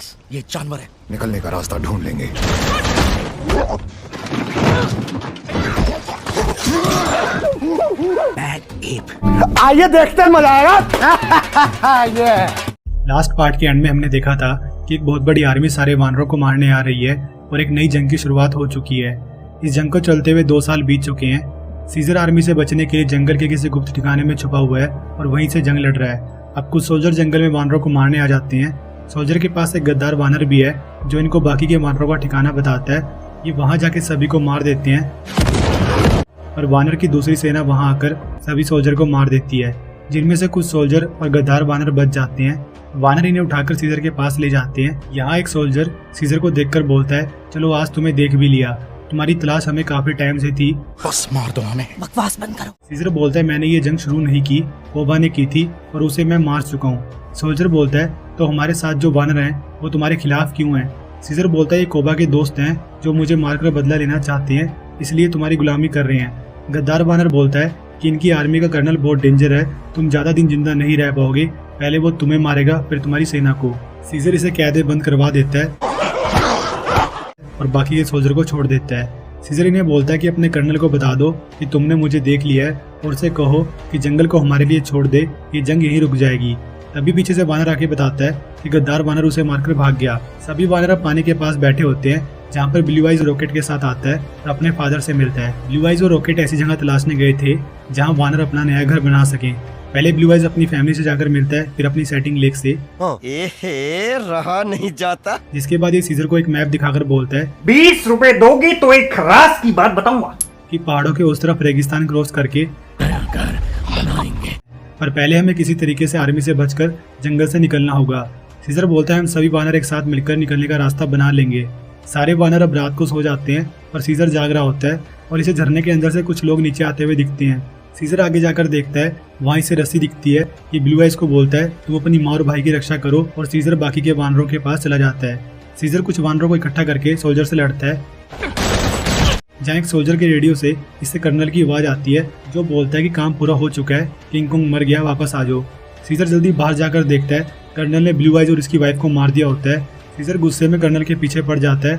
पास, ये जानवर है। निकलने का रास्ता ढूंढ लेंगे। आइए देखते हैं, मजा आएगा। ये लास्ट पार्ट के एंड में हमने देखा था कि एक बहुत बड़ी आर्मी सारे वानरों को मारने आ रही है और एक नई जंग की शुरुआत हो चुकी है। इस जंग को चलते हुए 2 साल बीत चुके हैं। सीजर आर्मी से बचने के लिए जंगल के किसी गुप्त ठिकाने में छुपा हुआ है और वहीं से जंग लड़ रहा है। अब कुछ सोल्जर जंगल में वानरों को मारने आ जाते हैं। सोल्जर के पास एक गद्दार वानर भी है जो इनको बाकी के वानरों का ठिकाना बताता है। ये वहां जाके सभी को मार देते हैं और वानर की दूसरी सेना वहां आकर सभी सोल्जर को मार देती है, जिनमें से कुछ सोल्जर और गद्दार वानर बच जाते हैं। वानर इन्हें उठाकर सीजर के पास ले जाते हैं। यहाँ एक सोल्जर सीजर को देखकर बोलता है, चलो आज तुम्हें देख भी लिया, तुम्हारी तलाश हमें काफी टाइम से थी, बस मार दो हमें। बकवास बंद करो। सीजर बोलता है, मैंने ये जंग शुरू नहीं की, कोबा ने की थी और उसे मैं मार चुका हूँ। सोल्जर बोलता है, तो हमारे साथ जो वानर हैं वो तुम्हारे खिलाफ क्यों हैं? सीजर बोलता है, ये कोबा के दोस्त हैं जो मुझे मारकर बदला लेना चाहते हैं, इसलिए तुम्हारी गुलामी कर रहे हैं। गद्दार वानर बोलता है कि इनकी आर्मी का कर्नल बहुत डेंजर है, तुम ज्यादा दिन जिंदा नहीं रह पाओगे, पहले वो तुम्हें मारेगा फिर तुम्हारी सेना को। सीजर इसे कैद बंद करवा देता है और बाकी के सोल्जर को छोड़ देता है। सीजर इन्हें बोलता है कि अपने कर्नल को बता दो कि तुमने मुझे देख लिया है और उसे कहो कि जंगल को हमारे लिए छोड़ दे, ये जंग यहीं रुक जाएगी। तभी पीछे से वानर आके बताता है कि गद्दार वानर उसे मारकर भाग गया। सभी वानर अब पानी के पास बैठे होते हैं जहाँ पर ब्लू आइज रॉकेट के साथ आता है और अपने फादर से मिलता है। ब्लू आइज और रॉकेट ऐसी जगह तलाशने गए थे जहाँ वानर अपना नया घर बना सके। पहले ब्लू आइज अपनी फैमिली से जाकर मिलता है, फिर अपनी सेटिंग लेक से। रहा नहीं जाता। जिसके बाद ये सीजर को एक मैप दिखाकर बोलता है, 20 रुपए दोगी तो एक खरास की बात बताऊंगा कि पहाड़ों के उस तरफ रेगिस्तान क्रॉस करके घर बनाएंगे। पर पहले हमें किसी तरीके से आर्मी से बचकर जंगल से निकलना होगा। सीजर बोलता है, हम सभी वानर एक साथ मिलकर निकलने का रास्ता बना लेंगे। सारे वानर अब रात को सो जाते हैं और सीजर जाग रहा होता है और इसे झरने के अंदर से कुछ लोग नीचे आते हुए दिखते हैं। सीजर आगे जाकर देखता है, वहाँ इसे रस्सी दिखती है। ये ब्लू आइज को बोलता है, तुम अपनी माँ और भाई की रक्षा करो, और सीजर बाकी के वानरों के पास चला जाता है। सीजर कुछ वानरों को इकट्ठा करके सोल्जर से लड़ता है, जहाँ एक सोल्जर के रेडियो से इससे कर्नल की आवाज आती है जो बोलता है कि काम पूरा हो चुका है, किंग कुंग मर गया, वापस आ जाओ। सीजर जल्दी बाहर जाकर देखता है कर्नल ने ब्लू आइज और इसकी वाइफ को मार दिया होता है। सीजर गुस्से में कर्नल के पीछे पड़ जाता है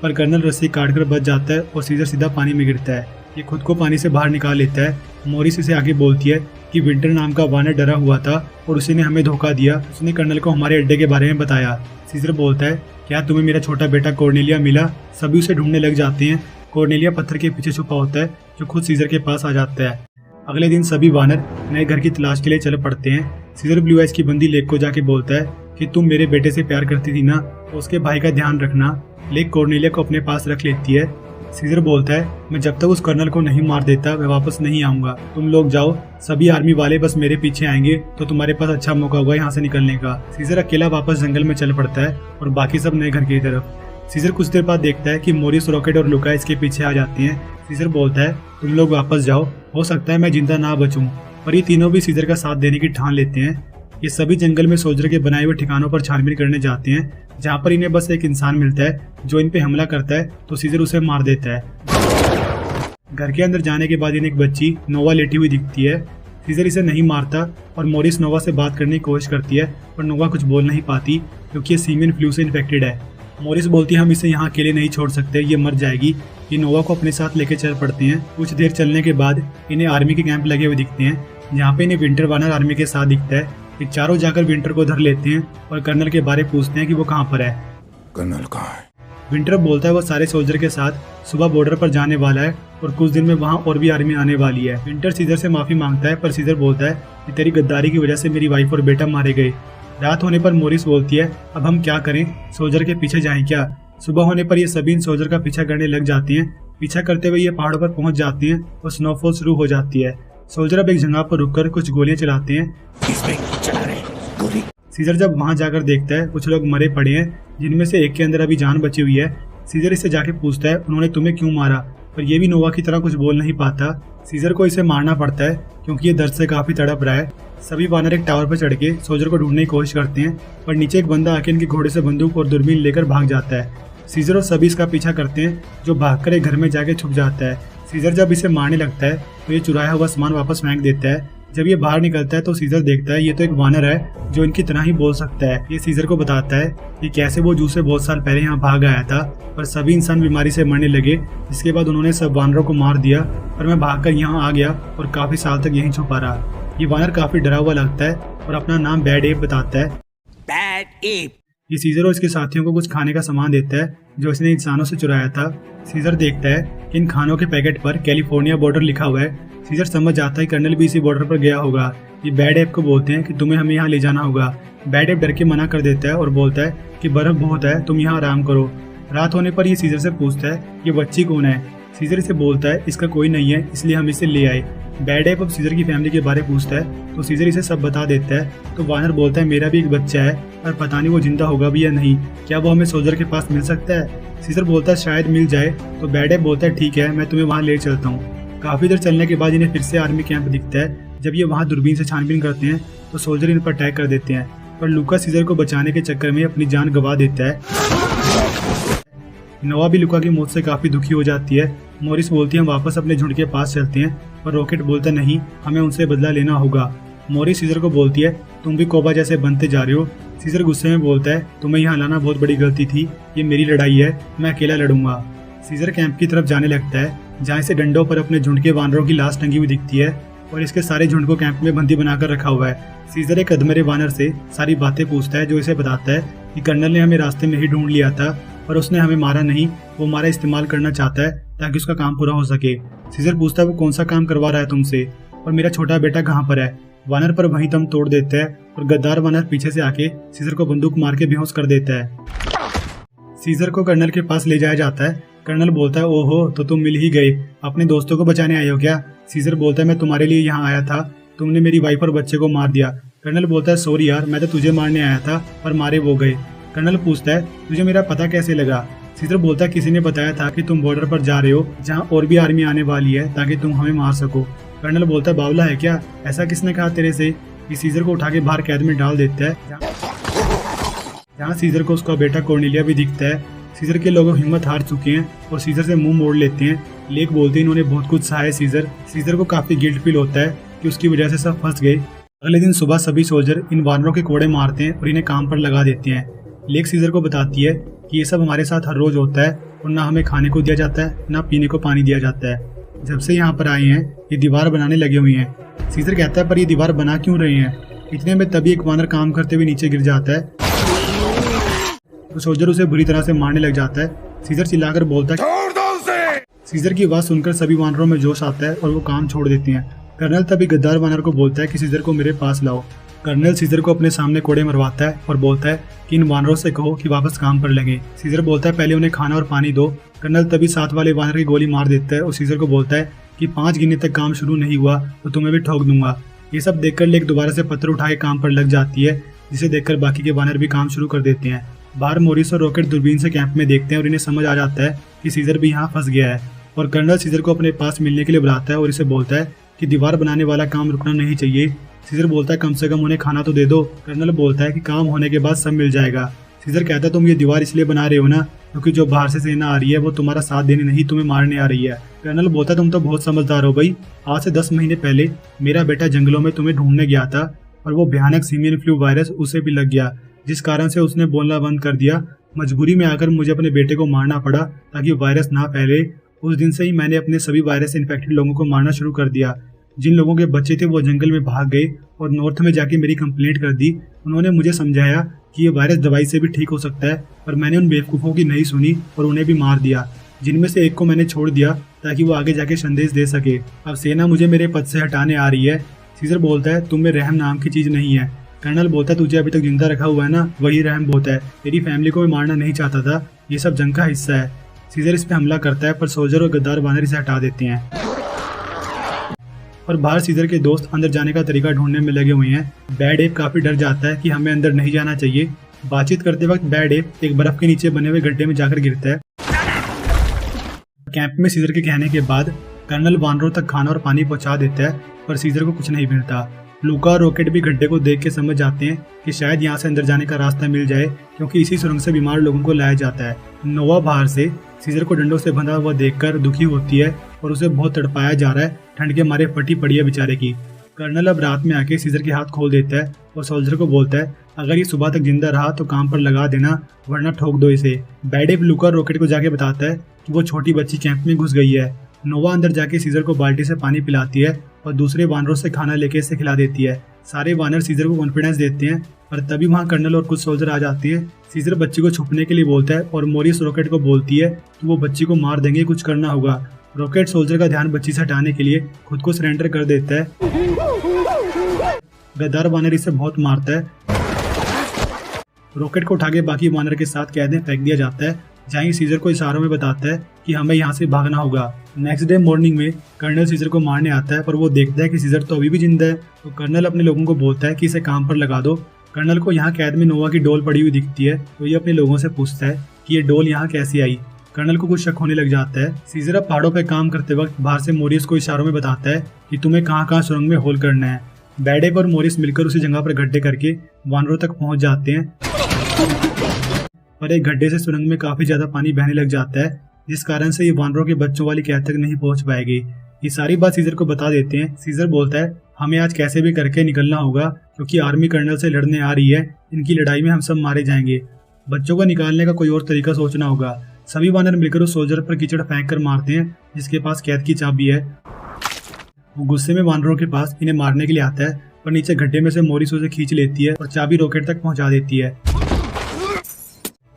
पर कर्नल रस्सी काटकर बच जाता है और सीजर सीधा पानी में गिरता है। ये खुद को पानी से बाहर निकाल लेता है। मॉरिस इसे आगे बोलती है कि विंटर नाम का वानर डरा हुआ था और उसी ने हमें धोखा दिया, उसने कर्नल को हमारे अड्डे के बारे में बताया। सीजर बोलता है, क्या तुम्हें मेरा छोटा बेटा कॉर्नेलिया मिला? सभी उसे ढूंढने लग जाते हैं। कॉर्नेलिया पत्थर के पीछे छुपा होता है जो खुद सीजर के पास आ जाता है। अगले दिन सभी वानर नए घर की तलाश के लिए चल पड़ते हैं। सीजर ब्लू आइज की बंदी लेक को जाके बोलता है कि तुम मेरे बेटे से प्यार करती थी ना, तो उसके भाई का ध्यान रखना। लेक कॉर्नेलिया को अपने पास रख लेती है। सीजर बोलता है, मैं जब तक उस कर्नल को नहीं मार देता मैं वापस नहीं आऊंगा, तुम लोग जाओ, सभी आर्मी वाले बस मेरे पीछे आएंगे तो तुम्हारे पास अच्छा मौका होगा यहाँ से निकलने का। सीजर अकेला वापस जंगल में चल पड़ता है और बाकी सब नए घर की तरफ। सीजर कुछ देर बाद देखता है कि मॉरिस, रॉकेट और लुका इसके पीछे आ जाते हैं। सीजर बोलता है, तुम लोग वापस जाओ, हो सकता है मैं जिंदा ना बचूं, पर ये तीनों भी सीजर का साथ देने की ठान लेते हैं। ये सभी जंगल में सोल्जर के बनाए हुए ठिकानों पर छानबीन करने जाते हैं, जहाँ पर इन्हें बस एक इंसान मिलता है जो इन पे हमला करता है तो सीजर उसे मार देता है। घर के अंदर जाने के बाद इन्हें एक बच्ची नोवा लेटी हुई दिखती है। सीजर इसे नहीं मारता और मॉरिस नोवा से बात करने की कोशिश करती है पर नोवा कुछ बोल नहीं पाती क्योंकि ये सीमेन फ्लू से इन्फेक्टेड है। मॉरिस बोलती है, हम इसे यहाँ अकेले नहीं छोड़ सकते, ये मर जाएगी। ये नोवा को अपने साथ लेके चल पड़ते हैं। कुछ देर चलने के बाद इन्हें आर्मी के कैंप लगे हुए दिखते हैं, जहाँ पे इन्हें विंटर वानर आर्मी के साथ दिखता है। ये चारों जाकर विंटर को धर लेते हैं और कर्नल के बारे पूछते हैं कि वो कहाँ पर है। कर्नल कहाँ है? विंटर बोलता है वो सारे सोल्जर के साथ सुबह बॉर्डर पर जाने वाला है और कुछ दिन में वहाँ और भी आर्मी आने वाली है। विंटर सीजर से माफी मांगता है पर सीजर बोलता है कि तेरी गद्दारी की वजह से मेरी वाइफ और बेटा मारे गए। रात होने पर मॉरिस बोलती है, अब हम क्या करें, सोल्जर के पीछे जाएं क्या? सुबह होने पर ये सभी इन सोल्जर का पीछा करने लग जाती हैं। पीछा करते हुए ये पहाड़ों पर पहुंच जाती हैं और स्नोफॉल शुरू हो जाती है। सोल्जर अब एक जगह पर रुककर कुछ गोलियां चलाते हैं। सीजर जब वहां जाकर देखता है कुछ लोग मरे पड़े हैं, जिनमें से एक के अंदर अभी जान बची हुई है। सीजर इससे जाके पूछता है, उन्होंने तुम्हें क्यों मारा? पर ये भी नोवा की तरह कुछ बोल नहीं पाता। सीजर को इसे मारना पड़ता है क्योंकि ये दर्द से काफी तड़प रहा है। सभी वानर एक टावर पर चढ़ के सोल्जर को ढूंढने की कोशिश करते हैं पर नीचे एक बंदा आके इनके घोड़े से बंदूक और दूरबीन लेकर भाग जाता है। सीजर और सभी इसका पीछा करते हैं जो भागकर एक घर में जाके छुप जाता है। सीजर जब इसे मारने लगता है तो ये चुराया हुआ सामान वापस फेंक देता है जब ये बाहर निकलता है तो सीजर देखता है ये तो एक वानर है जो इनकी तरह ही बोल सकता है। ये सीजर को बताता है कि कैसे वो जू से बहुत साल पहले यहाँ भाग आया था पर सभी इंसान बीमारी से मरने लगे। इसके बाद उन्होंने सब वानरों को मार दिया और मैं भागकर यहाँ आ गया और काफी साल तक यहीं छुपा रहा। ये वानर काफी डरा हुआ लगता है और अपना नाम बैड एप बताता है। Bad app. ये सीजर और इसके साथियों को कुछ खाने का सामान देता है जो इसने इंसानों से चुराया था। सीजर देखता है कि इन खानों के पैकेट पर कैलिफोर्निया बॉर्डर लिखा हुआ है। सीजर समझ जाता है कर्नल भी इसी बॉर्डर पर गया होगा। ये बैड एप को बोलते हैं कि तुम्हें हमें यहाँ ले जाना होगा। बैड एप डर के मना कर देता है और बोलता है कि बर्फ बहुत है, तुम यहाँ आराम करो। रात होने पर ये सीजर से पूछता है ये बच्ची कौन है। सीजर इसे बोलता है इसका कोई नहीं है इसलिए हम इसे ले आए। बैड एप अब सीजर की फैमिली के बारे में पूछता है तो सीजर इसे सब बता देता है। तो वानर बोलता है मेरा भी एक बच्चा है पर पता नहीं वो जिंदा होगा भी या नहीं, क्या वो हमें सोल्जर के पास मिल सकता है। सीजर बोलता है शायद मिल जाए। तो बैड एप बोलता है ठीक है मैं तुम्हें वहाँ ले चलता हूँ। काफी देर चलने के बाद इन्हें फिर से आर्मी कैंप दिखता है। जब ये वहाँ दूरबीन से छानबीन करते हैं तो सोल्जर इन पर अटैक कर देते हैं पर लुका सीजर को बचाने के चक्कर में अपनी जान गंवा देता है। नोआ भी लुका की मौत से काफी दुखी हो जाती है। मॉरिस बोलती है हम वापस अपने झुंड के पास चलते हैं पर रॉकेट बोलता नहीं हमें उनसे बदला लेना होगा। मॉरिस सीजर को बोलती है तुम भी कोबा जैसे बनते जा रहे हो। सीजर गुस्से में बोलता है तुम्हें यहाँ लाना बहुत बड़ी गलती थी, ये मेरी लड़ाई है, मैं अकेला लड़ूंगा। सीजर कैंप की तरफ जाने लगता है जहाँ से डंडों पर अपने झुंड के वानरों की लाश टंगी हुई दिखती है और इसके सारे झुंड को कैंप में बंदी बनाकर रखा हुआ है। सीजर एक अधमरे वानर से सारी बातें पूछता है जो इसे बताता है कि कर्नल ने हमें रास्ते में ही ढूंढ लिया था पर उसने हमें मारा नहीं, वो हमारा इस्तेमाल करना चाहता है ताकि उसका काम पूरा हो सके। सीजर पूछता है वो कौन सा काम करवा रहा है तुमसे और मेरा छोटा बेटा कहाँ पर है। वानर पर वहीं दम तोड़ देता है और गद्दार वानर पीछे से आके सीजर को बंदूक मार के बेहोश कर देता है। सीजर को कर्नल के पास ले जाया जाता है। कर्नल बोलता है ओहो तो तुम मिल ही गए, अपने दोस्तों को बचाने आए हो क्या। सीजर बोलता है मैं तुम्हारे लिए यहाँ आया था, तुमने मेरी वाइफ और बच्चे को मार दिया। कर्नल बोलता है सॉरी यार मैं तो तुझे मारने आया था पर मारे वो गए। कर्नल पूछता है तुझे मेरा पता कैसे लगा। सीजर बोलता है किसी ने बताया था कि तुम बॉर्डर पर जा रहे हो जहाँ और भी आर्मी आने वाली है ताकि तुम हमें मार सको। कर्नल बोलता है बावला है क्या, ऐसा किसने कहा तेरे से। कि सीजर को उठा के बाहर कैद में डाल देता है जहाँ सीजर को उसका बेटा कॉर्नेलिया भी दिखता है। सीजर के लोग हिम्मत हार चुके हैं और सीजर से मुंह मोड़ लेते हैं। लेक बोलते हैं इन्होंने बहुत कुछ सहा है सीजर को काफी गिल्ट फील होता है कि उसकी वजह से सब फंस गए। अगले दिन सुबह सभी सोल्जर इन वानरों के कोड़े मारते हैं और इन्हें काम पर लगा देते हैं। लेक सीजर को बताती है कि ये सब हमारे साथ हर रोज होता है और ना हमें खाने को दिया जाता है ना पीने को पानी दिया जाता है। जब से यहाँ पर आए हैं ये दीवार बनाने लगे हुए हैं। सीजर कहता है पर ये दीवार बना क्यों रहे हैं। इतने में तभी एक वानर काम करते हुए नीचे गिर जाता है तो सोल्जर उसे बुरी तरह से मारने लग जाता है। सीजर चिल्लाकर बोलता है। सीजर की आवाज सुनकर सभी वानरों में जोश आता है और वो काम छोड़ देते हैं। कर्नल तभी गद्दार वानर को बोलता है कि सीजर को मेरे पास लाओ। कर्नल सीजर को अपने सामने कोड़े मरवाता है और बोलता है कि इन वानरों से कहो कि वापस काम पर लगे। सीजर बोलता है पहले उन्हें खाना और पानी दो। कर्नल तभी साथ वाले वानर की गोली मार देता है और सीजर को बोलता है कि 5 गिनने तक काम शुरू नहीं हुआ तो तुम्हें भी ठोक दूंगा। ये सब देखकर लेक दोबारा से पत्थर उठा के काम पर लग जाती है जिसे देखकर बाकी के वानर भी काम शुरू कर देते हैं। बाहर मॉरिस और रॉकेट दूरबीन से कैंप में देखते हैं और इन्हें समझ आ जाता है कि सीजर भी यहाँ फंस गया है और कर्नल सीजर को अपने पास मिलने के लिए बुलाता है और इसे बोलता है कि दीवार बनाने वाला काम रुकना नहीं चाहिए। सीजर बोलता है कम से कम उन्हें खाना तो दे दो। कर्नल बोलता है कि काम होने के बाद सब मिल जाएगा। सीजर कहता है तुम ये दीवार इसलिए बना रहे हो ना क्योंकि जो बाहर से सेना आ रही है वो तुम्हारा साथ देने नहीं तुम्हें मारने आ रही है। कर्नल बोलता है तुम तो बहुत समझदार हो भाई, आज से 10 महीने पहले मेरा बेटा जंगलों में तुम्हें ढूंढने गया था और वो भयानक सीमियन फ्लू वायरस उसे भी लग गया जिस कारण से उसने बोलना बंद कर दिया। मजबूरी में आकर मुझे अपने बेटे को मारना पड़ा ताकि वायरस ना फैले। उस दिन से ही मैंने अपने सभी वायरस से इन्फेक्टेड लोगों को मारना शुरू कर दिया। जिन लोगों के बच्चे थे वो जंगल में भाग गए और नॉर्थ में जाके मेरी कंप्लेंट कर दी। उन्होंने मुझे समझाया कि ये वायरस दवाई से भी ठीक हो सकता है पर मैंने उन बेवकूफ़ों की नहीं सुनी और उन्हें भी मार दिया। जिनमें से एक को मैंने छोड़ दिया ताकि वो आगे जाके संदेश दे सके। अब सेना मुझे मेरे पद से हटाने आ रही है। सीजर बोलता है तुम में रहम नाम की चीज़ नहीं है। कर्नल बोलता है तुझे अभी तक जिंदा रखा हुआ है ना, वही रहम होता है। तेरी फैमिली को मैं मारना नहीं चाहता था, ये सब जंग का हिस्सा है। सीजर इस पे हमला करता है पर सोल्जर और गद्दार वानर इसे हटा देते हैं और बाहर सीजर के दोस्त अंदर जाने का तरीका ढूंढने में लगे हुए हैं। बैड एप काफी डर जाता है कि हमें अंदर नहीं जाना चाहिए। बातचीत करते वक्त बैड एप एक बर्फ के नीचे बने हुए गड्ढे में जाकर गिरता है। कैंप में सीजर के कहने के बाद कर्नल वानरों तक खाना और पानी पहुंचा देता है पर सीजर को कुछ नहीं मिलता। लूका और रॉकेट भी गड्ढे को देख के समझ जाते हैं कि शायद यहाँ से अंदर जाने का रास्ता मिल जाए क्योंकि इसी सुरंग से बीमार लोगों को लाया जाता है। नोआ बाहर से सीजर को डंडों से बंधा हुआ देखकर दुखी होती है और उसे बहुत तड़पाया जा रहा है। ठंड के मारे फटी पड़ी है बेचारे की। कर्नल अब रात में आके सीजर के हाथ खोल देता है और सोल्जर को बोलता है अगर ये सुबह तक जिंदा रहा तो काम पर लगा देना वरना ठोक दो इसे। बैड एप लूका रॉकेट को जाके बताता है कि वो छोटी बच्ची कैंप में घुस गई है। नोवा अंदर जाके सीजर को बाल्टी से पानी पिलाती है और दूसरे वानरों से खाना लेके इसे खिला देती है। सारे वानर सीजर को कॉन्फिडेंस देते हैं और तभी वहाँ कर्नल और कुछ सोल्जर आ जाते हैं। सीजर बच्ची को छुपने के लिए बोलता है और मोरिस रॉकेट को बोलती है कि वो बच्ची को मार देंगे, कुछ करना होगा। रॉकेट सोल्जर का ध्यान बच्ची से हटाने के लिए खुद को सरेंडर कर देता है। गद्दार वानर इसे बहुत मारता है। रॉकेट को उठा के बाकी वानर के साथ कैद में फेंक दिया जाता है, जहाँ सीजर को इशारों में बताता है कि हमें यहाँ से भागना होगा। नेक्स्ट डे मॉर्निंग में कर्नल सीजर को मारने आता है, पर वो देखता है कि सीजर तो अभी भी जिंदा है। तो कर्नल अपने लोगों को बोलता है कि इसे काम पर लगा दो। कर्नल को यहाँ कैद में नोवा की डोल पड़ी हुई दिखती है, तो ये अपने लोगों से पूछता है कि ये डोल यहाँ कैसे आई। कर्नल को कुछ शक होने लग जाता है। सीजर अब पहाड़ों पर काम करते वक्त बाहर से मोरिस को इशारों में बताता है कि तुम्हें कहाँ कहाँ सुरंग में होल करना है। बैड एप और मोरिस मिलकर उसी जगह पर गड्ढे करके वानरों तक पहुंच जाते हैं, पर एक गड्ढे से सुरंग में काफी ज्यादा पानी बहने लग जाता है, जिस कारण से ये वानरों के बच्चों वाली कैद तक नहीं पहुंच पाएगी। ये सारी बात सीजर को बता देते हैं। सीजर बोलता है हमें आज कैसे भी करके निकलना होगा क्योंकि आर्मी कर्नल से लड़ने आ रही है, इनकी लड़ाई में हम सब मारे जाएंगे। बच्चों को निकालने का कोई और तरीका सोचना होगा। सभी वानर मिलकर उस सोल्जर पर कीचड़ फेंक कर मारते हैं जिसके पास कैद की चाबी है। वो गुस्से में वानरों के पास इन्हें मारने के लिए आता है, पर नीचे गड्ढे में से मोरिस उसे खींच लेती है और चाबी रॉकेट तक पहुंचा देती है।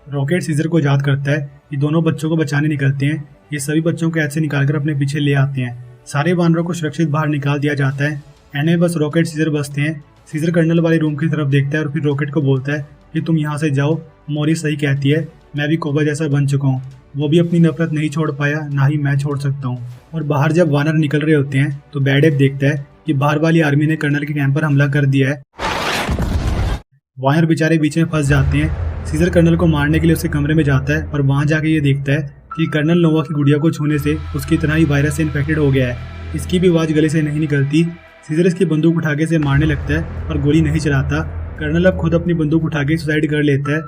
रॉकेट सीजर को याद करता है कि दोनों बच्चों को बचाने निकलते हैं। ये सभी बच्चों को कैद से निकालकर अपने पीछे ले आते हैं। सारे वानरों को सुरक्षित बाहर निकाल दिया जाता है। एंड में बस रॉकेट सीजर बचते हैं। सीजर कर्नल वाले रूम की तरफ देखता है और फिर रॉकेट को बोलता है कि तुम यहाँ से जाओ। मोरिस सही कहती है, मैं भी कोबा जैसा बन चुका हूँ। वो भी अपनी नफरत नहीं छोड़ पाया, ना ही मैं छोड़ सकता हूँ। और बाहर जब वानर निकल रहे होते हैं तो बैड एप देखता है कि बाहर वाली आर्मी ने कर्नल के कैंप पर हमला कर दिया है। वानर बेचारे बीच में फंस जाते हैं। सीजर कर्नल को मारने के लिए उसके कमरे में जाता है, पर वहां जाके ये देखता है कि कर्नल नोवा की गुड़िया को छूने से उसकी तरह ही वायरस से इन्फेक्टेड हो गया है। इसकी भी आवाज गले से नहीं निकलती। सीजर इसकी बंदूक उठा के इसे मारने लगता है, पर गोली नहीं चलाता। कर्नल अब खुद अपनी बंदूक उठा के सुसाइड कर लेता है।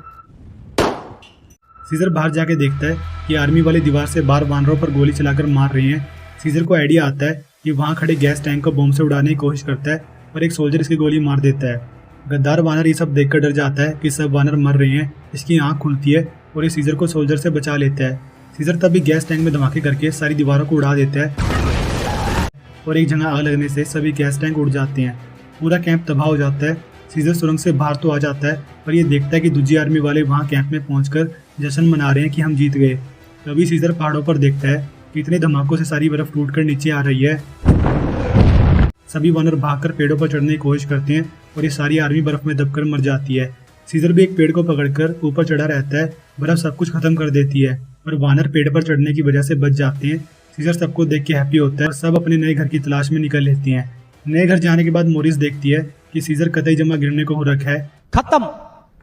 सीजर बाहर जाके देखता है कि आर्मी वाले दीवार से बाहर वानरों पर गोली चलाकर मार रहे हैं। सीजर को आइडिया आता है कि वहाँ खड़े गैस टैंक को बम से उड़ाने की कोशिश करता है, पर एक सोल्जर इसकी गोली मार देता है। गद्दार वानर ये सब देखकर डर जाता है कि सब वानर मर रहे हैं। इसकी आंख खुलती है और ये सीजर को सोल्जर से बचा लेता है। सीजर तभी गैस टैंक में धमाके करके सारी दीवारों को उड़ा देता है और एक जगह आग लगने से सभी गैस टैंक उड़ जाते हैं। पूरा कैंप तबाह हो जाता है। सीजर सुरंग से बाहर तो आ जाता है, पर यह देखता है कि दूसरी आर्मी वाले वहाँ कैंप में पहुंचकर जश्न मना रहे हैं कि हम जीत गए। तभी सीजर पहाड़ों पर देखता है कि इतने धमाकों से सारी बर्फ टूटकर नीचे आ रही है। सभी वानर भागकर पेड़ों पर चढ़ने की कोशिश करते हैं और ये सारी आर्मी बर्फ में दबकर मर जाती है। सीजर भी एक पेड़ को पकड़कर ऊपर चढ़ा रहता है। बर्फ सब कुछ खत्म कर देती है और वानर पेड़ पर चढ़ने की वजह से बच जाते हैं। सीजर सबको देख के हैप्पी होता है और सब अपने नए घर की तलाश में निकल लेते हैं। नए घर जाने के बाद मोरिस देखती है कि सीजर कतई जमा गिरने को हो रखा है। खत्म,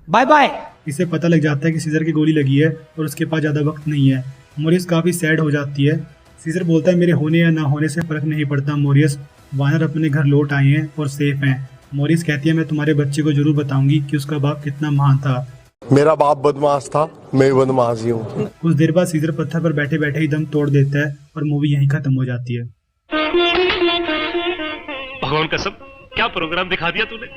बाय बाय। इसे पता लग जाता है कि सीजर की गोली लगी है और उसके पास ज्यादा वक्त नहीं है। मोरिस काफी सैड हो जाती है। सीजर बोलता है मेरे होने या ना होने से फर्क नहीं पड़ता मोरिस, वानर अपने घर लौट आए हैं और सेफ हैं। मोरिस कहती है मैं तुम्हारे बच्चे को जरूर बताऊंगी कि उसका बाप कितना महान था। मेरा बाप बदमाश था, मैं बदमाश ही हूँ। कुछ देर बाद सीजर पत्थर पर बैठे बैठे ही दम तोड़ देता है और मूवी यहीं खत्म हो जाती है। भगवान कसम, क्या प्रोग्राम दिखा दिया तूने।